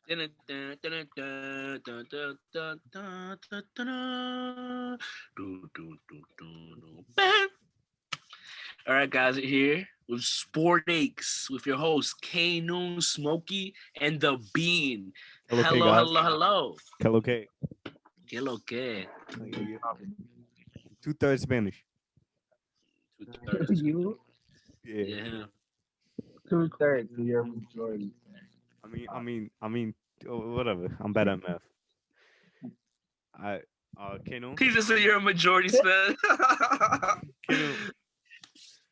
All right, guys, we're here with SportAches with your hosts K Noon, Smokey, and the Bean. Hello, K Hello, guys. hello, hello. Hello, K. Que lo que? 2/3 Spanish. 2/3. You Yeah. Yeah. 2/3 of your majority. I mean, whatever. I'm bad at math. Kano. He just said you're a majority fan. Kano.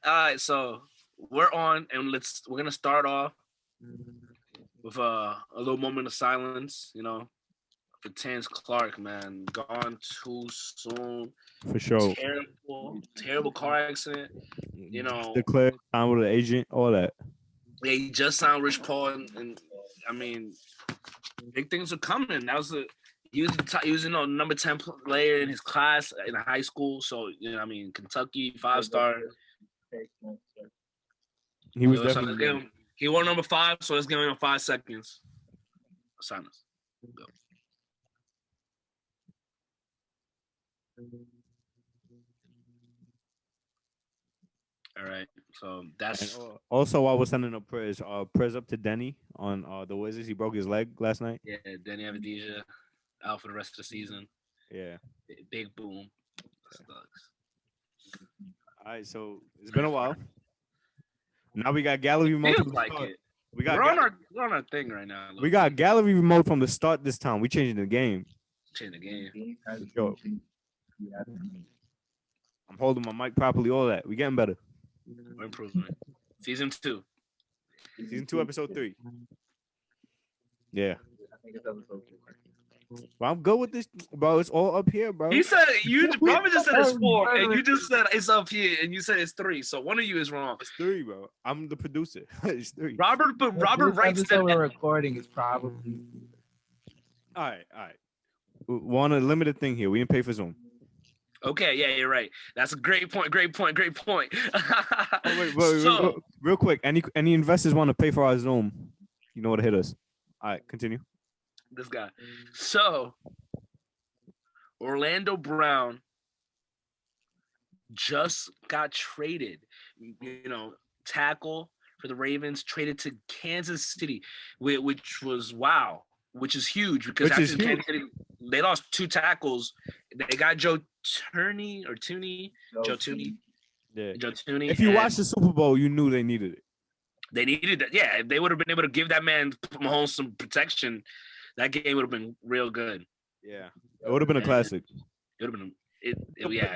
All right, so we're on, and we're gonna start off with a little moment of silence. For Terrence Clarke, man, gone too soon. For sure. Terrible car accident. Declared time with an agent, all that. They just signed Rich Paul, and I mean, big things are coming. He was number 10 player in his class in high school. So Kentucky 5-star. He was definitely. He won number 5, so let's give him 5 seconds. Silence. Go. All right, so that's also while we're sending up prayers up to Denny on the Wizards. He broke his leg last night. Yeah, Denny Avdija out for the rest of the season. Yeah, big boom. Sucks. All right, so it's been a while. Now we got gallery remote. Feels like it. We're on our thing right now. We got gallery remote from the start this time. We changing the game. Changing the game. Sure. I'm holding my mic properly. All that. We getting better. We're improving. Season 2. Season 2, episode 3. Yeah. I think it's episode 2. Well, I'm good with this, bro. It's all up here, bro. He said Robert just said it's 4, and you just said it's up here, and you said it's 3. So one of you is wrong. It's 3, bro. I'm the producer. It's 3. Robert writes that we're recording is probably. All right. We're on a limited thing here. We didn't pay for Zoom. Okay, yeah, you're right. That's a great point. Wait, real quick. Any investors want to pay for our Zoom? You know what to hit us. All right, continue. This guy. So, Orlando Brown just got traded. Tackle for the Ravens, traded to Kansas City, which was wow. Which is huge because Kansas City, they lost 2 tackles. They got Joe Tooney. Yeah. Joe Tooney. If you watched the Super Bowl, you knew they needed it. They needed that. Yeah, if they would have been able to give that man Mahomes some protection, that game would have been real good. Yeah, it would have been a classic. It would have been.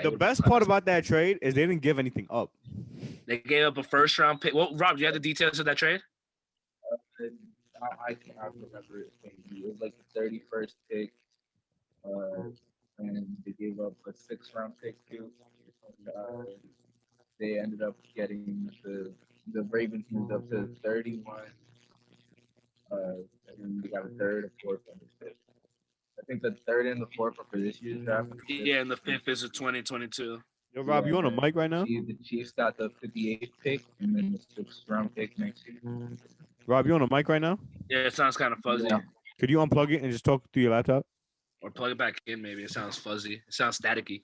The best part about that trade is they didn't give anything up. They gave up a first-round pick. Well, Rob, do you have the details of that trade? I cannot remember it. It was like the 31st pick, and they gave up a 6th-round pick too. They ended up getting the Ravens moved up to 31, and then they got a 3rd, a 4th, and a 5th. I think the 3rd and the 4th are for this year's draft. Yeah, and the 5th is a 2022. Yo, Rob, you on a mic right now? The Chiefs got the 58th pick, and then the 6th-round pick next year. Rob, you on a mic right now? Yeah, it sounds kind of fuzzy. Yeah. Could you unplug it and just talk through your laptop? Or plug it back in, maybe. It sounds fuzzy. It sounds staticky.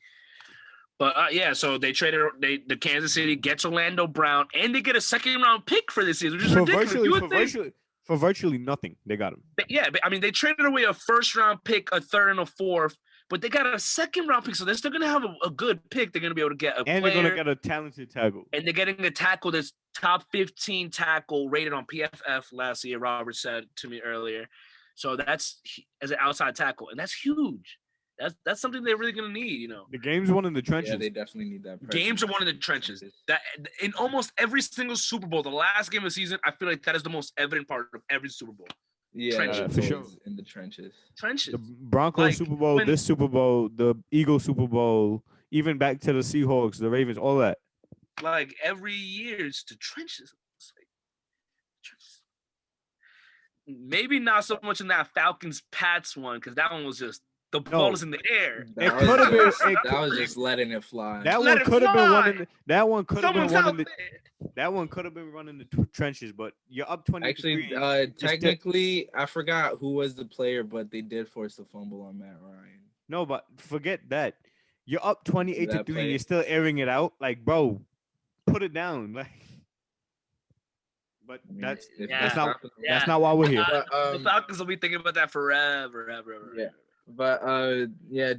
But, so they traded the Kansas City, gets Orlando Brown, and they get a 2nd-round pick for this season, which is ridiculous. For virtually nothing, they got him. But they traded away a 1st-round pick, a 3rd, and a 4th, but they got a 2nd-round pick, so they're still going to have a good pick. They're going to be able to get a player. And they're going to get a talented tackle. And they're getting a tackle that's top 15 tackle rated on PFF last year, Robert said to me earlier. So that's as an outside tackle, and that's huge. That's something they're really going to need, The game's won in the trenches. Yeah, they definitely need that. Games are won in the trenches. That in almost every single Super Bowl, the last game of the season, I feel like that is the most evident part of every Super Bowl. Yeah, trenches. For sure. In the trenches. The Broncos Super Bowl, this Super Bowl, the Eagles Super Bowl, even back to the Seahawks, the Ravens, all that. Like every year, it's the trenches. It's like, maybe not so much in that Falcons-Pats one, because that one was just The ball is in the air. It could have been. That was just letting it fly. That Let one it could have been one. fly. That one could have been Someone's one out in the. there. That one could have been running the trenches, but you're up 20. Actually, technically, I forgot who was the player, but they did force the fumble on Matt Ryan. No, but forget that. You're up 28 to 3. play. You're still airing it out. Like, bro, put it down. Like, but that's not why we're here. The Falcons will be thinking about that forever, ever. Yeah. But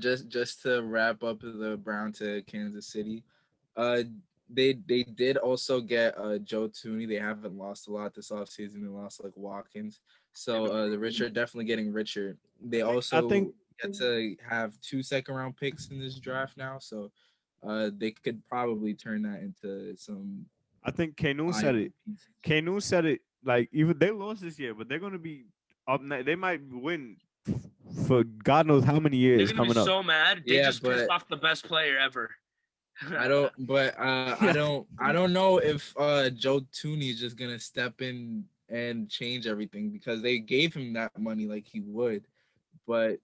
just to wrap up the Brown to Kansas City, they did also get Joe Tooney. They haven't lost a lot this offseason. They lost like Watkins. So the rich are definitely getting richer. They also get to have 2 second-round picks in this draft now. So they could probably turn that into some. I think Kanu said it. Kanu said it. Like, even they lost this year, but they're gonna be up. They might win for God knows how many years coming up. They're gonna be so mad. They just pissed off the best player ever. I don't know if Joe Tooney is just gonna step in and change everything, because they gave him that money like he would, but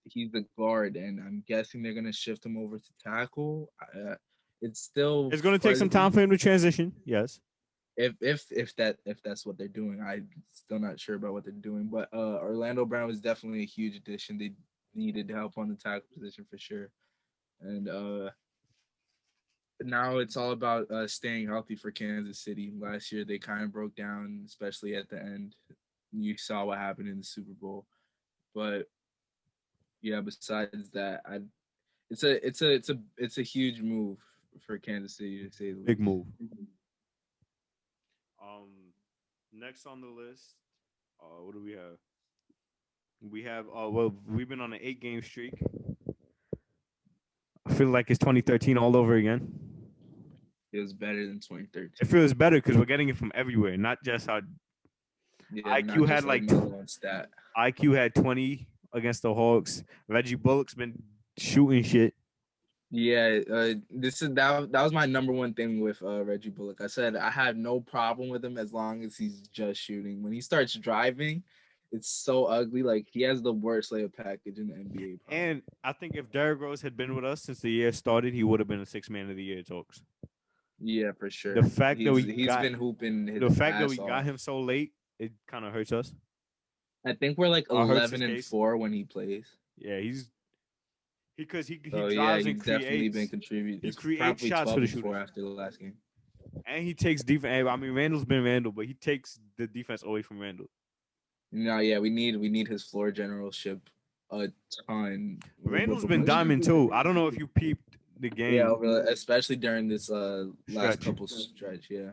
he's the guard, and I'm guessing they're gonna shift him over to tackle. It's gonna take some time for him to transition. Yes. If that's what they're doing, I'm still not sure about what they're doing. But Orlando Brown was definitely a huge addition. They needed help on the tackle position for sure, and now it's all about staying healthy for Kansas City. Last year they kind of broke down, especially at the end. You saw what happened in the Super Bowl, but yeah, besides that, it's a huge move for Kansas City, to say the least. Big move. Next on the list, what do we have? We have we've been on an 8-game streak. I feel like it's 2013 all over again. It was better than 2013. It feels better because we're getting it from everywhere, not just our IQ had like IQ had 20 against the Hawks. Reggie Bullock's been shooting shit. Yeah, that was my number one thing with Reggie Bullock. I said I had no problem with him as long as he's just shooting. When he starts driving, it's so ugly. Like, he has the worst layup package in the NBA. Probably. And I think if Derrick Rose had been with us since the year started, he would have been a 6th man of the year talks. Yeah, for sure. The fact he's been hooping. The fact that we got him so late, it kind of hurts us. I think we're like 11-4 when he plays. Yeah, he drives and he's definitely been contributing. He creates shots for the shooter after the last game. And he takes defense. I mean, Randle's been Randle, but he takes the defense away from Randle. No, yeah, we need his floor generalship a ton. Randle's been diamond too. I don't know if you peeped the game. Yeah, especially during this last couple stretch. Yeah,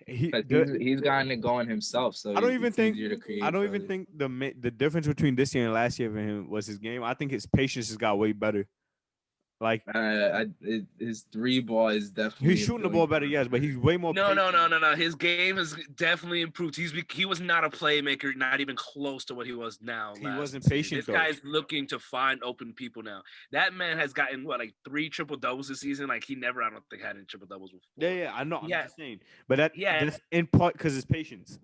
he's gotten it going himself. So I don't even think the difference between this year and last year for him was his game. I think his patience has got way better. Like his 3-ball is definitely he's shooting the ball better, yes, but he's way more. No. His game has definitely improved. He was not a playmaker, not even close to what he was now. He wasn't patient. This guy's looking to find open people now. That man has gotten 3 triple doubles this season. Like, he never, I don't think, had any triple doubles before. Yeah, I know. I'm just saying, but that's in part because his patience.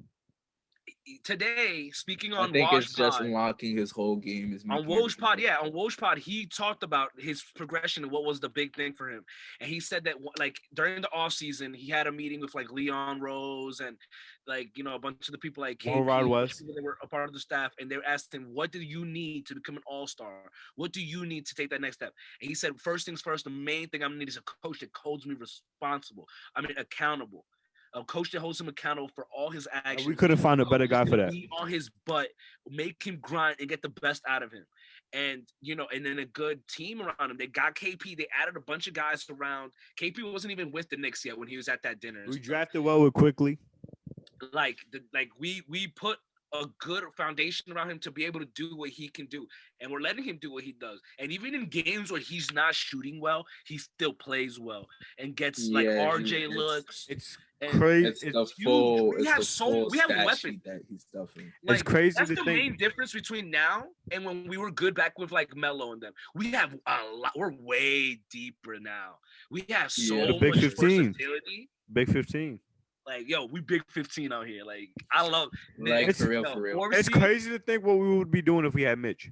Today, speaking on I think Woj it's just unlocking his whole game. On Woj Pod, he talked about his progression and what was the big thing for him. And he said that, like, during the offseason, he had a meeting with, like, Leon Rose and, like, a bunch of the people like KP, they were a part of the staff, and they asked him, what do you need to become an all-star? What do you need to take that next step? And he said, first things first, the main thing I'm going to need is a coach that holds me accountable. A coach that holds him accountable for all his actions. We couldn't find a better guy for that. Be on his butt, make him grind and get the best out of him. And, and then a good team around him. They got KP. They added a bunch of guys around. KP wasn't even with the Knicks yet when he was at that dinner. We drafted well with quickly. We put a good foundation around him to be able to do what he can do. And we're letting him do what he does. And even in games where he's not shooting well, he still plays well and gets RJ looks. It's crazy. We have weapons that he's stuffing. It's crazy. That's the main difference between now and when we were good back with like Melo and them. We have a lot. We're way deeper now. We have so much versatility. Big 15. Like, we big 15 out here. Like, I love for real. It's crazy to think what we would be doing if we had Mitch.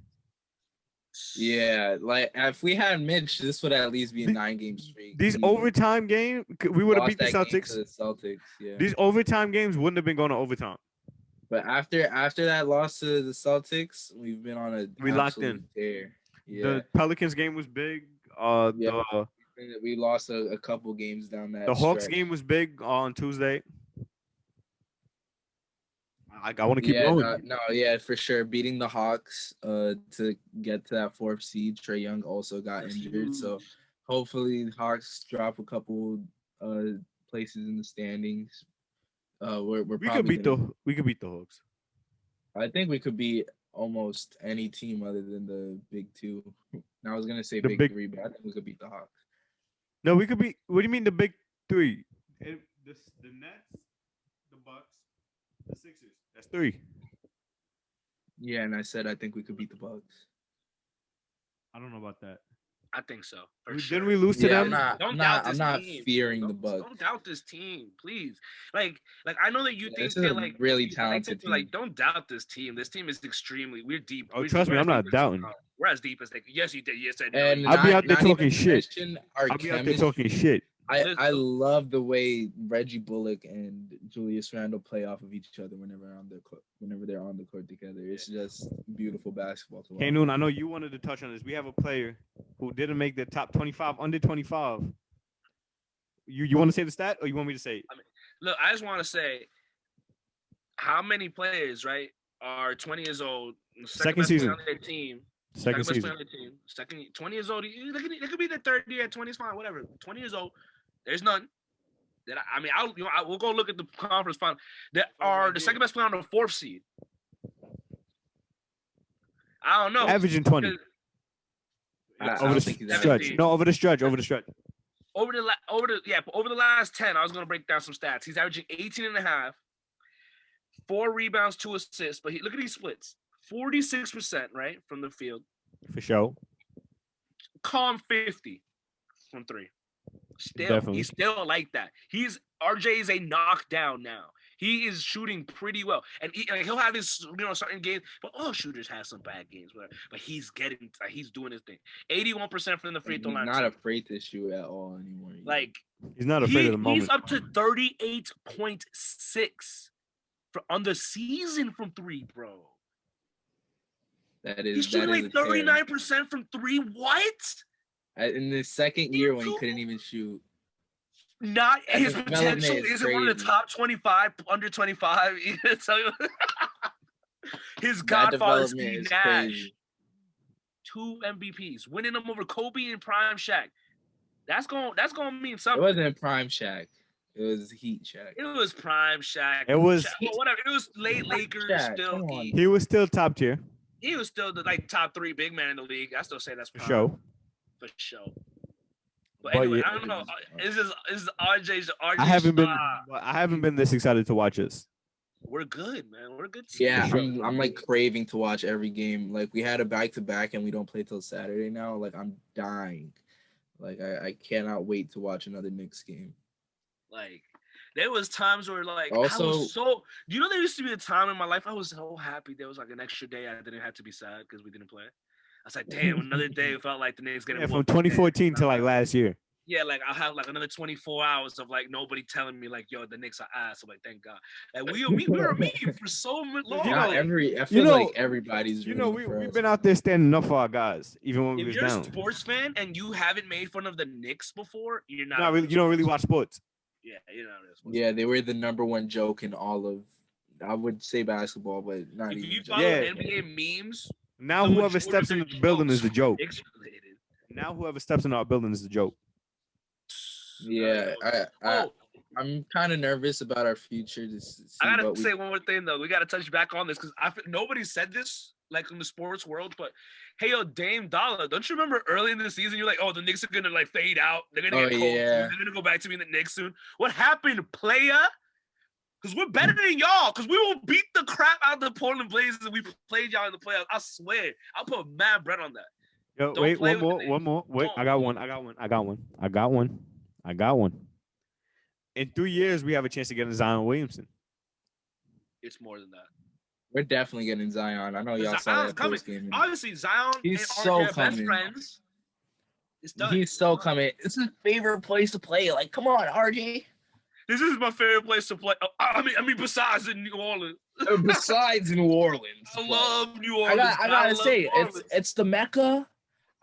Yeah, like if we had Mitch, this would at least be a 9-game streak. These overtime games, we would have beat the Celtics. Yeah. These overtime games wouldn't have been going to overtime. But after that loss to the Celtics, we've been on We locked in. Tear. Yeah. The Pelicans game was big. We lost a couple games down that. The Hawks game was big on Tuesday. I want to keep going. Yeah, for sure. Beating the Hawks to get to that 4th seed. Trae Young also got injured, so hopefully the Hawks drop a couple places in the standings. We could beat the Hawks. I think we could beat almost any team other than the big 2. I was gonna say big 3, but I think we could beat the Hawks. No, we could beat. What do you mean the big 3? The Nets, the Bucks, the Sixers. That's 3. Yeah, and I said I think we could beat the Bucks. I don't know about that. I think so. Didn't we lose to them? I'm not fearing the Bucks. Don't doubt this team, please. Like I know that you think they're like really talented. Like, don't doubt this team. This team is we're deep. Oh, trust me, I'm not doubting. We're as deep as they. Yes, you did. Yes, I did. And I'll be out there talking shit. I love the way Reggie Bullock and Julius Randle play off of each other whenever they're on the court together. It's just beautiful basketball to watch. Hey, Noon, I know you wanted to touch on this. We have a player who didn't make the top 25, under 25. You want to say the stat, or you want me to say it? Look, I just want to say how many players, right, are 20 years old, second season on their team. Second season. 20 years old. It could be the third year, 20 is fine, whatever. 20 years old. There's none. We'll go look at the conference final. That are the second best player on the 4th seed. I don't know. Averaging 20. Over the stretch. No, over the stretch. Over the last 10, I was going to break down some stats. He's averaging 18.5, 4 rebounds, 2 assists. But look at these splits. 46%, right, from the field. For sure. Calm 50 from 3. He's still like that. RJ is a knockdown now. He is shooting pretty well, and he'll have his certain games, but all shooters have some bad games, whatever. But he's doing his thing. 81% from the free throw line. He's not afraid to shoot at all anymore. He's not afraid of the moment. He's up to 38.6 on the season from 3, bro. He's shooting like 39% from 3. What? In the second year when he couldn't even shoot. Not his potential isn't one of the top 25 under 25. His godfather Steve Nash. Crazy. 2 MVPs, winning them over Kobe and Prime Shaq. That's gonna mean something. It wasn't Prime Shaq. It was Heat Shaq. It was Prime Shaq. It was whatever. It was late Lakers still. He was still top tier. He was still the top 3 big man in the league. I still say that's for sure. For sure. But anyway, I don't know. This is RJ's. I haven't been this excited to watch this. We're good, man. We're good. Yeah, I'm like craving to watch every game. Like we had a back-to-back and we don't play till Saturday now. Like I'm dying. Like I cannot wait to watch another Knicks game. Like there was times where like also, there used to be a time in my life I was so happy there was like an extra day I didn't have to be sad because we didn't play. I was like, damn, another day it felt like the Knicks getting from 2014 to like last year. Yeah, like I'll have like another 24 hours of like nobody telling me like, yo, the Knicks are ass. I'm like, thank God. Like we were a meme for so long. I feel like everybody's. We've been out there standing up for our guys, even when we was down. If you're a sports fan and you haven't made fun of the Knicks before, you're not. No, you don't really watch sports. Yeah, you're not. Yeah, they were the number 1 joke in all of. I would say basketball, but not if even. You follow NBA memes. Now whoever steps into the building is the joke. Now whoever steps into our building is the joke. Yeah, I'm kind of nervous about our future. I gotta say one more thing though. We gotta touch back on this because nobody said this like in the sports world, but hey, yo, Dame Dollar, don't you remember early in the season you're like, oh, the Knicks are gonna like fade out. They're gonna get cold. Yeah. They're gonna go back to being the Knicks soon. What happened, playa? Because we're better than y'all. Because we will beat the crap out of the Portland Blazers and we played y'all in the playoffs. I swear. I'll put mad bread on that. Yo, wait, one more. Wait, I got one. In 3 years, we have a chance to get in Zion Williamson. It's more than that. We're definitely getting Zion. I know y'all saw that post game. Obviously, Zion he's and so RJ are best friends. He's so coming. It's his favorite place to play. Like, come on, RJ. This is my favorite place to play. I mean, besides in New Orleans. Besides New Orleans. I love New Orleans. I gotta say, it's the Mecca.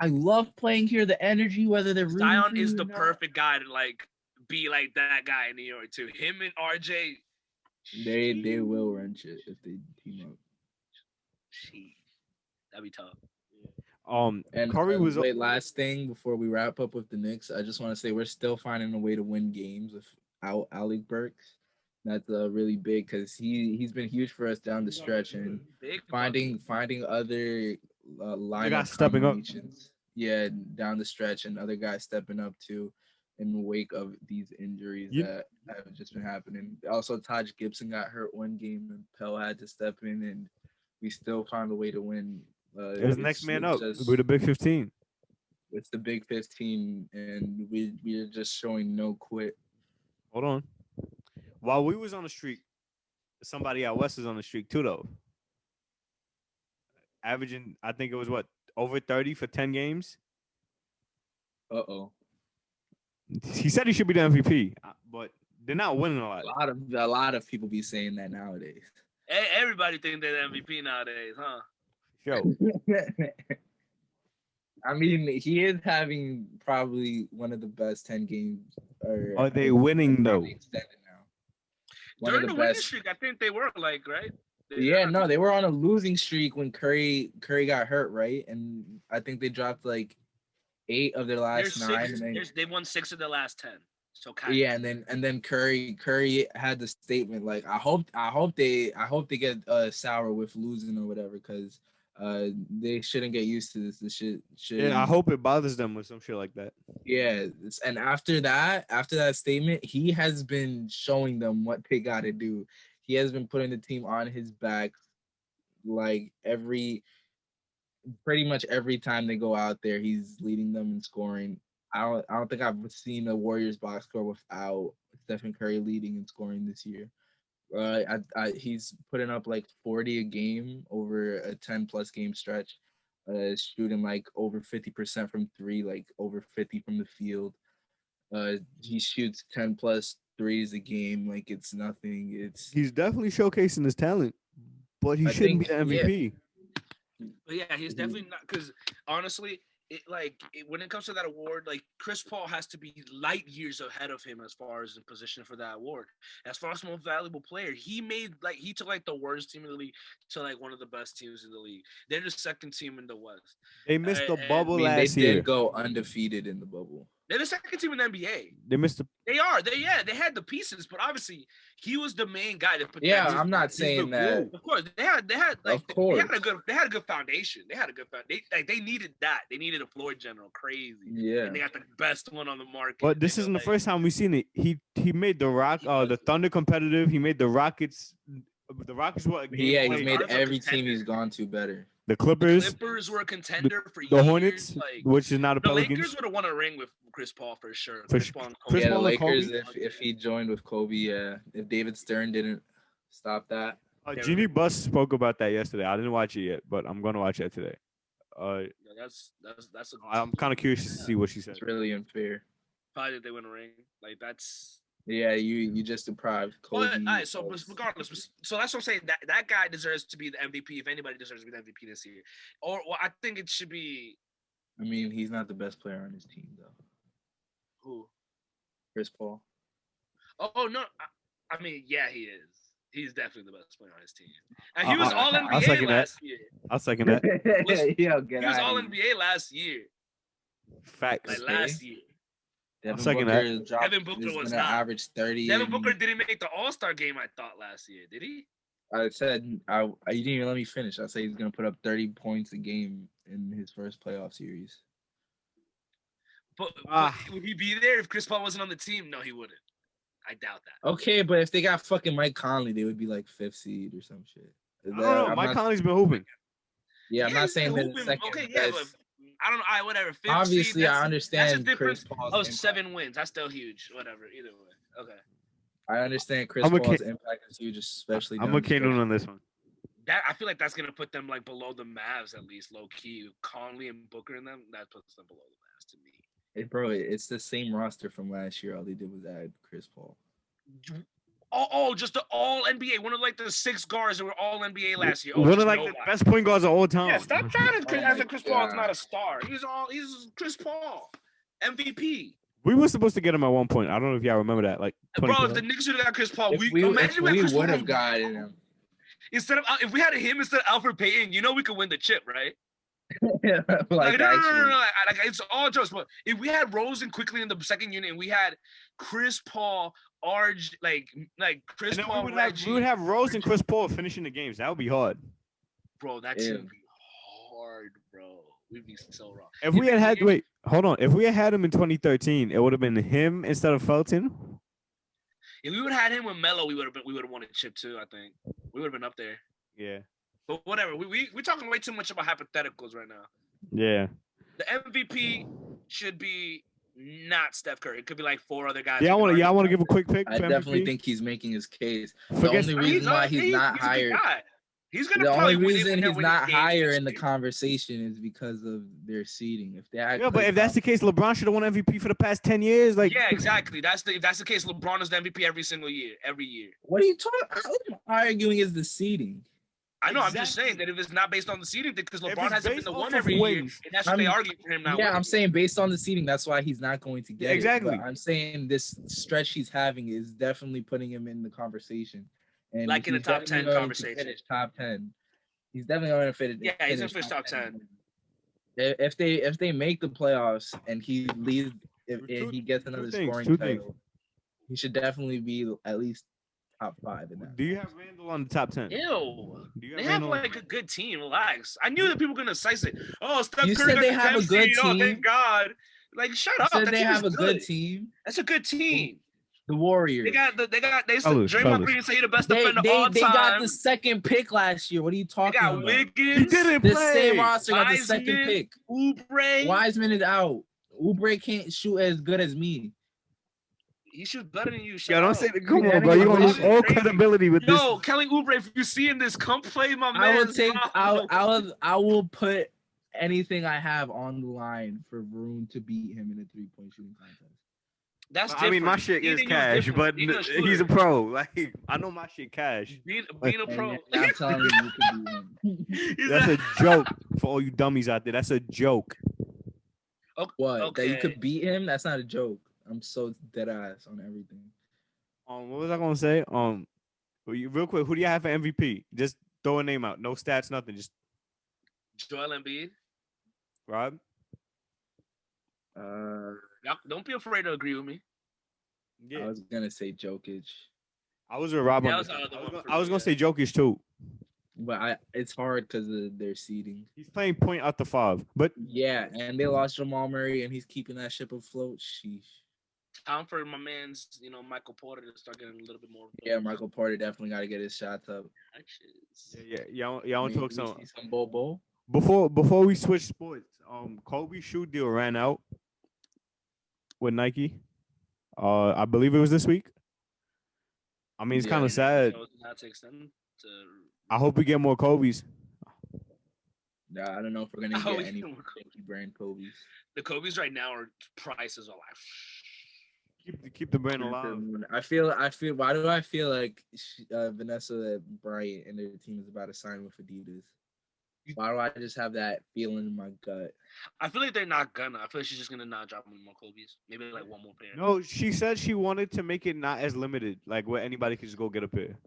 I love playing here. The energy, whether they're Zion is the perfect guy to like be like that guy in New York too. Him and RJ. They will wrench it if they team up. That'd be tough. And Curry was. Wait, last thing before we wrap up with the Knicks, I just want to say we're still finding a way to win games without Alec Burks. That's really big because he's been huge for us down the stretch and finding other lineup combinations. Yeah, down the stretch and other guys stepping up too in the wake of these injuries that have just been happening. Also, Taj Gibson got hurt one game and Pell had to step in, and we still found a way to win. It's next man up. We're the Big 15. It's the Big 15, and we're just showing no quit. Hold on. While we was on the streak, somebody out west was on the streak too, though. Averaging, I think it was over 30 for 10 games. Uh-oh. He said he should be the MVP, but they're not winning a lot. A lot of people be saying that nowadays. Everybody think they're the MVP nowadays, huh? Yo. I mean, he is having probably one of the best 10 games. Are they winning though? During the winning streak, I think they were right? They were on a losing streak when Curry got hurt, right? And I think they dropped 8 of their last 9. They won 6 of their last 10. So and then Curry had the statement I hope they get sour with losing or whatever because they shouldn't get used to this. This shit should. Yeah, I hope it bothers them with some shit like that. Yeah, and after that statement, he has been showing them what they got to do. He has been putting the team on his back, pretty much every time they go out there, he's leading them in scoring. I don't think I've seen a Warriors box score without Stephen Curry leading and scoring this year. He's putting up 40 a game over a 10+ game stretch, shooting over 50% from 3, over 50 from the field. He shoots 10+ threes a game like it's nothing. He's definitely showcasing his talent, but he shouldn't be the MVP. Yeah, he's definitely not because honestly. When it comes to that award, Chris Paul has to be light years ahead of him as far as the position for that award. As far as most valuable player, he took the worst team in the league to one of the best teams in the league. They're the second team in the West. They missed the bubble last year. They did go undefeated in the bubble. They're the second team in the NBA. They missed the. They are. They had the pieces, but obviously he was the main guy that put. I'm not saying that. Of course, they had a good foundation. They had a good foundation. They needed that. They needed a floor general, crazy. Yeah, and they got the best one on the market. But this isn't the first time we've seen it. He made the Thunder competitive. He made the Rockets. The Rockets were a game. He's made every team he's gone to better. The Clippers were a contender for years. The Hornets, which is not a Pelicans. The Lakers would have won a ring with Chris Paul for sure. The Lakers, if he joined with Kobe, if David Stern didn't stop that. Jeannie Buss spoke about that yesterday. I didn't watch it yet, but I'm going to watch it today. I'm kind of curious to see what she said. It's really unfair. Probably if they win a ring. That's. Yeah, you just deprived Kobe. But, all right, so regardless, so that's what I'm saying. That guy deserves to be the MVP. If anybody deserves to be the MVP this year, I think it should be. I mean, he's not the best player on his team, though. Who? Chris Paul. Oh no! I mean, yeah, he is. He's definitely the best player on his team. And he was all NBA last year. I'll second that. He was all NBA last year. Facts. Last year. Devin Booker was not average 30. Devin Booker didn't make the All-Star game, I thought, last year. Did he? I said you didn't even let me finish. I said he's gonna put up 30 points a game in his first playoff series. But would he be there if Chris Paul wasn't on the team? No, he wouldn't. I doubt that. Okay, but if they got fucking Mike Conley, they would be 5th seed or some shit. I don't know. Mike Conley's been hooping. Yeah, I'm not saying that second. Okay, yeah, but I don't know. Whatever. Obviously, seed, I understand. That's a difference of 7 wins. That's still huge. Whatever. Either way. Okay. I understand Chris Paul's impact is huge, especially. I'm a Kano on this one. that I feel like that's gonna put them like below the Mavs at least, low key. Conley and Booker in them, that puts them below the Mavs to me. Bro, it's the same roster from last year. All they did was add Chris Paul. Just the all NBA. One of like the 6 guards that were all NBA last year. One of like the best point guards of all time. Yeah, stop trying to as a Chris Paul is not a star. He's Chris Paul, MVP. We were supposed to get him at one point. I don't know if y'all remember that. Like, bro, if the Knicks should have got Chris Paul, we would have gotten him. Instead of if we had him instead of Alfred Payton, we could win the chip, right? No. Like it's all jokes. But if we had Rose and quickly in the second unit, and we had Chris Paul, like Chris Paul, we would have Rose and Chris Paul finishing the games. That would be hard, bro. That should be hard, bro. We'd be so wrong. If we had him in 2013, it would have been him instead of Felton. If we would have had him with Melo, we would have won a chip too. I think we would have been up there. Yeah. But whatever. We're talking way too much about hypotheticals right now. Yeah. The MVP should be not Steph Curry. It could be like 4 other guys. Yeah, I want to give a quick pick. I definitely think he's making his case. The only reason why he's not higher. The only reason he's not higher in the conversation is because of their seeding. If that's the case, LeBron should have won MVP for the past 10 years. Like, yeah, exactly. If that's the case, LeBron is the MVP every single year, every year. What are you talking? All I'm arguing is the seeding. I know. Exactly. I'm just saying that if it's not based on the seeding, because LeBron hasn't been the one every year, and that's what they argue for him now. Yeah, I'm saying based on the seeding, that's why he's not going to get it. Exactly. I'm saying this stretch he's having is definitely putting him in the conversation. And like in the top 10 conversation. Top 10. He's definitely going to fit it. Yeah, he's going to finish top 10. If they make the playoffs and he leads, if he gets another scoring title, he should definitely be at least top 5 in that. Do you have Randle on the top 10? Ew. They have like a good team. Relax. I knew that people were going to cite it. Oh, Steph Curry. You said they have a good team. Oh, thank God. Like, shut up. You said they have a good team. That's a good team. The Warriors. Draymond Green say the best defender all time. They got the second pick last year. What are you talking about? They got Wiggins. He didn't play. The same roster got the second pick. Oubre. Wiseman is out. Oubre can't shoot as good as me. He shoots better than you. Yo, don't say the come on, bro. You're gonna lose all credibility with this. Yo, Kelly Oubre, if you see in this, come play my man. I will put anything I have on the line for room to beat him in a 3-point shooting contest. That's different. I mean, my shit is cash, but he's a pro. Like, I know my shit cash. Being a pro. I'm telling you can beat him. That's a joke for all you dummies out there. That's a joke. What? Okay. That you could beat him? That's not a joke. I'm so dead ass on everything. What was I gonna say? Real quick, who do you have for MVP? Just throw a name out. No stats, nothing. Just Joel Embiid. Rob. Don't be afraid to agree with me. Yeah. I was gonna say Jokic. I was with Rob. I was gonna say Jokic too. But it's hard because of their seeding. He's playing point out the 5. But yeah, and they lost Jamal Murray, and he's keeping that ship afloat. Sheesh. Time for my man's, Michael Porter to start getting a little bit more. Yeah, Michael Porter definitely got to get his shots up. Yeah. Y'all want to talk some Bobo? Before we switch sports, Kobe's shoe deal ran out with Nike. I believe it was this week. I mean, it's kind of sad. I hope we get more Kobe's. Nah, I don't know if we're gonna get any Nike brand Kobe's. The Kobe's right now prices are like. Keep the brand alive. I feel. Why do I feel like Vanessa Bryant and their team is about to sign with Adidas? Why do I just have that feeling in my gut? I feel like they're not gonna. I feel like she's just gonna not drop any more Kobe's. Maybe like one more pair. No, she said she wanted to make it not as limited, like where anybody could just go get a pair.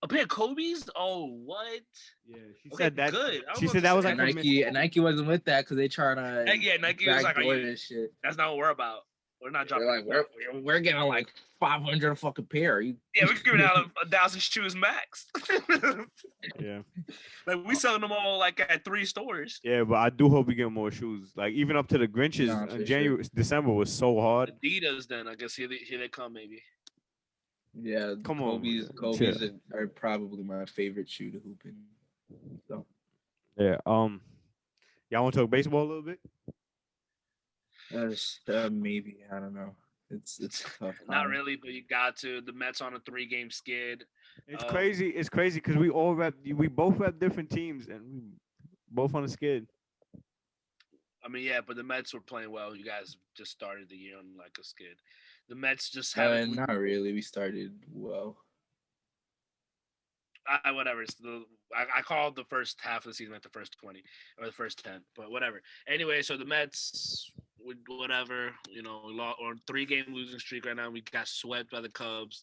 A pair of Kobe's? Oh, what? Yeah, she said that. Good. She said that was like Nike. And Nike wasn't with that because they trying to. Yeah, Nike was like, shit. That's not what we're about. We're not dropping. Like, we're getting like 500 a fucking pair. Yeah, we're giving out 1,000 shoes max. Yeah. Like we selling them all like at 3 stores. Yeah, but I do hope we get more shoes. Like even up to the Grinches in January, December was so hard. Adidas, then I guess here they come maybe. Yeah, Kobe's are probably my favorite shoe to hoop in. So. Yeah. Y'all want to talk baseball a little bit? Maybe, I don't know. It's a tough Not time. really, but you got to. The Mets on a 3-game skid. It's crazy. It's crazy because we both rep different teams and we both on a skid. I mean, yeah, but the Mets were playing well. You guys just started the year on like a skid. The Mets just haven't. Not really. We started well. Whatever. I called the first half of the season like the first 20 or the first 10, but whatever. Anyway, so the Mets, whatever, on 3-game losing streak right now. We got swept by the Cubs.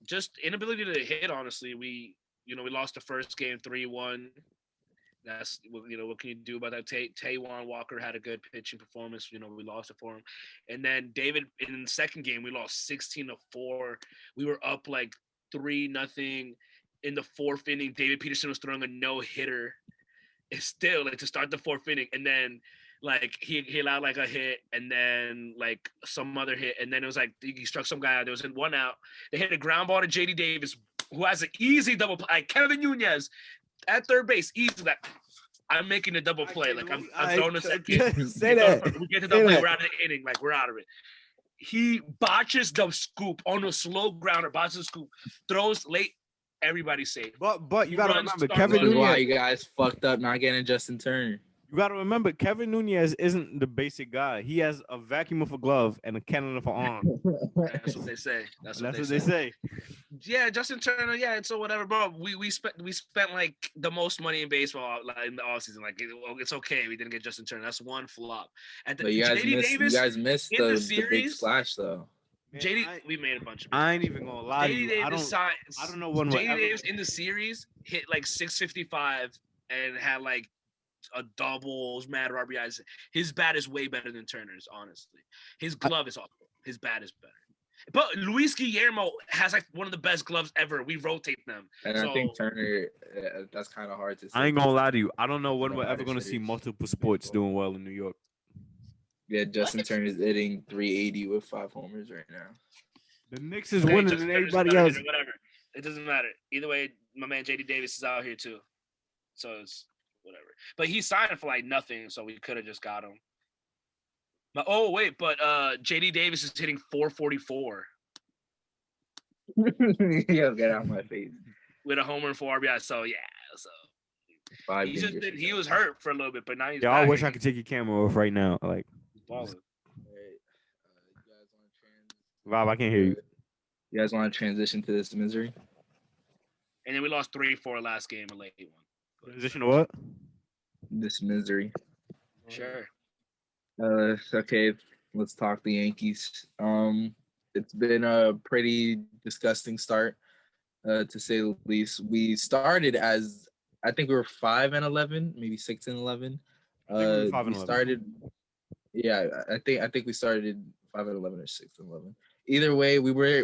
Just inability to hit. Honestly, we lost the first game 3-1. That's what can you do about that? Taijuan Walker had a good pitching performance. We lost it for him, and then David in the second game we lost 16-4. We were up like 3-0 in the fourth inning. David Peterson was throwing a no-hitter. It's still like to start the fourth inning, and then like he allowed like a hit, and then like some other hit, and then it was like he struck some guy out. There was 1 out. They hit a ground ball to JD Davis, who has an easy double play. Like Kevin Nunez at third base, easy. That I'm making a double play. Like I'm throwing a second. Say that. We get to double play. We're out of the inning. Like we're out of it. He botches the scoop on a slow grounder. Botches the scoop. Throws late. Everybody's safe. But you gotta remember Kevin Nunez. Why you guys fucked up not getting Justin Turner? You gotta remember Kevin Nunez isn't the basic guy. He has a vacuum of a glove and a cannon of an arm. That's what they say. That's what they say. Yeah, Justin Turner. Yeah, and so whatever, bro. We spent like the most money in baseball like, in the offseason. Like it's okay. We didn't get Justin Turner. That's one flop. At the, but you guys missed the big splash though. Man, we made a bunch of. I ain't even gonna lie to you. I don't know when JD Davis in the series hit like 655 and had like a doubles, mad RBIs. His bat is way better than Turner's. Honestly, his glove is awful. His bat is better. But Luis Guillermo has like one of the best gloves ever. We rotate them. And I think Turner, that's kind of hard to say. I ain't gonna lie to you. I don't know when we're ever gonna see multiple sports doing well in New York. Yeah, Justin Turner is hitting 380 with 5 homers right now. The Knicks is winning than everybody else. Whatever. It doesn't matter. Either way, my man JD Davis is out here too. So it's whatever. But he signed for like nothing, so we could have just got him. But JD Davis is hitting 444. Yo, get out of my face. With a homer and 4 RBI. So yeah, he was hurt for a little bit, but now he's back. I wish I could take your camera off right now. Like balling. Rob, I can't hear you. You guys want to transition to this misery? And then we lost 3-4 last game, a late one. Transition to what? This misery. Sure. Okay, let's talk the Yankees. It's been a pretty disgusting start, to say the least. We started as I think we were 5-11, maybe 6-11. We started. Yeah, I think we started 5-11 or 6-11. Either way, we were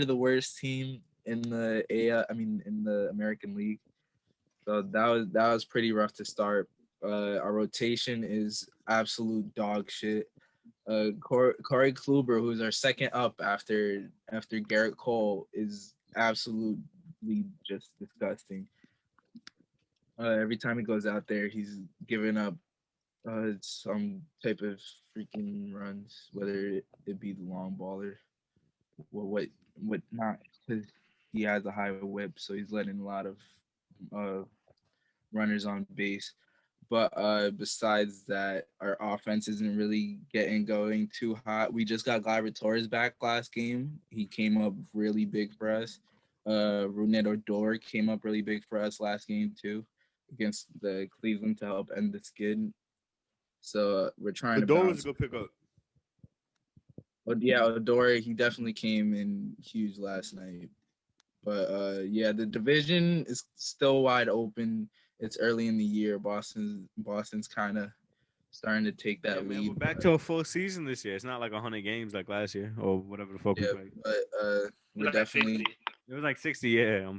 the worst team in the in the American League. So that was pretty rough to start. Our rotation is absolute dog shit. Corey Kluber, who's our second up after Garrett Cole, is absolutely just disgusting. Every time he goes out there, he's giving up some type of freaking runs, whether it be the long ball or what not, because he has a high whip, so he's letting a lot of runners on base. But besides that, our offense isn't really getting going too hot. We just got Gleyber Torres back last game. He came up really big for us. Rougned Odor came up really big for us last game too, against the Cleveland to help end the skid. So we're trying to. Odor was a good pickup. But yeah, Odor, he definitely came in huge last night. But yeah, the division is still wide open. It's early in the year. Boston's kind of starting to take that lead. We're back to a full season this year. It's not like 100 games like last year or whatever the fuck we played. But we're definitely. It was like 60, yeah.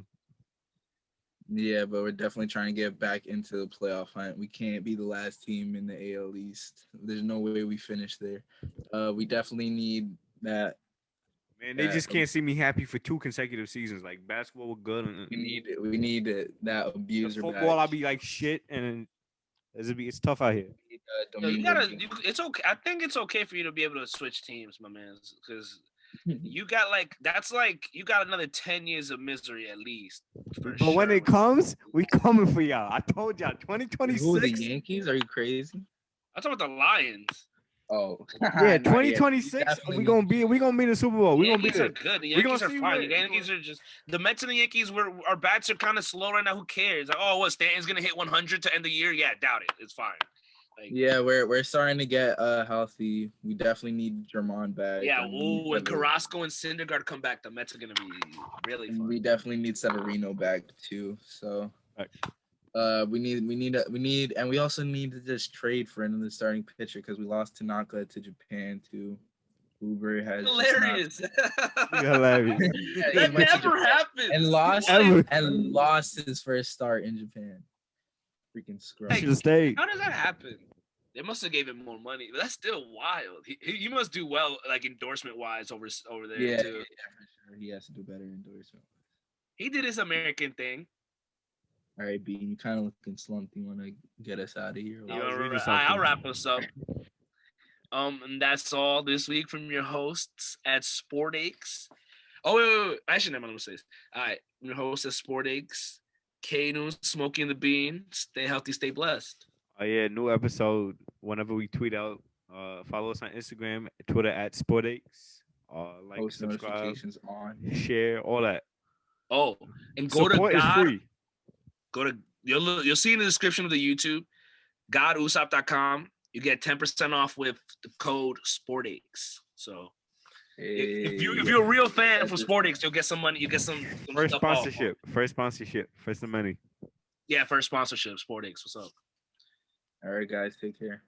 Yeah, but we're definitely trying to get back into the playoff hunt. We can't be the last team in the AL East. There's no way we finish there. We definitely need that. Man, they just can't see me happy for 2 consecutive seasons. Like basketball was good. We need that abuser. Football, I'll be like shit, and It's tough out here. Yo, it's okay. I think it's okay for you to be able to switch teams, my man, because you got you got another 10 years of misery at least. But when it comes, we coming for y'all. I told y'all, 2026. Who, the Yankees? Are you crazy? I'm talking about the Lions. Oh, yeah, 2026. We gonna be in the Super Bowl. We gonna be there. Good. The Yankees are fine. The Yankees are just the Mets and the Yankees. Our bats are kind of slow right now. Who cares? Like, oh, what Stanton's gonna hit 100 to end the year? Yeah, doubt it. It's fine. Like, yeah, we're starting to get healthy. We definitely need German back. Yeah, when Carrasco and Syndergaard come back, the Mets are gonna be really fun. We definitely need Severino back too. So. We need, and we also need to just trade for another starting pitcher because we lost Tanaka to Japan too. Uber has hilarious. Hilarious. That never happened. And lost his first start in Japan. Freaking scrub. Should have stayed. How does that happen? They must have gave him more money, but that's still wild. He must do well, like endorsement wise, over there too. Yeah, for sure. He has to do better endorsement. He did his American thing. All right, Bean, you kind of looking slumped. You want to get us out of here? I'll wrap us up. And that's all this week from your hosts at SportAches. Oh, wait. Actually, I'm going to say this. All right. I'm your host at SportAches. K-News, Smoking the Bean. Stay healthy, stay blessed. Oh, yeah. New episode whenever we tweet out. Follow us on Instagram, Twitter at SportAches. Like, post subscribe, notifications on. share, all that. Oh, and go Support to God. Is free. Go to you'll see in the description of the YouTube, godusap.com. You get 10% off with the code SportAches. So if you're a real fan for SportAches, you'll get some money. You get some first stuff sponsorship. Off. First sponsorship. First the money. Yeah, first sponsorship. SportAches. What's up? All right, guys. Take care.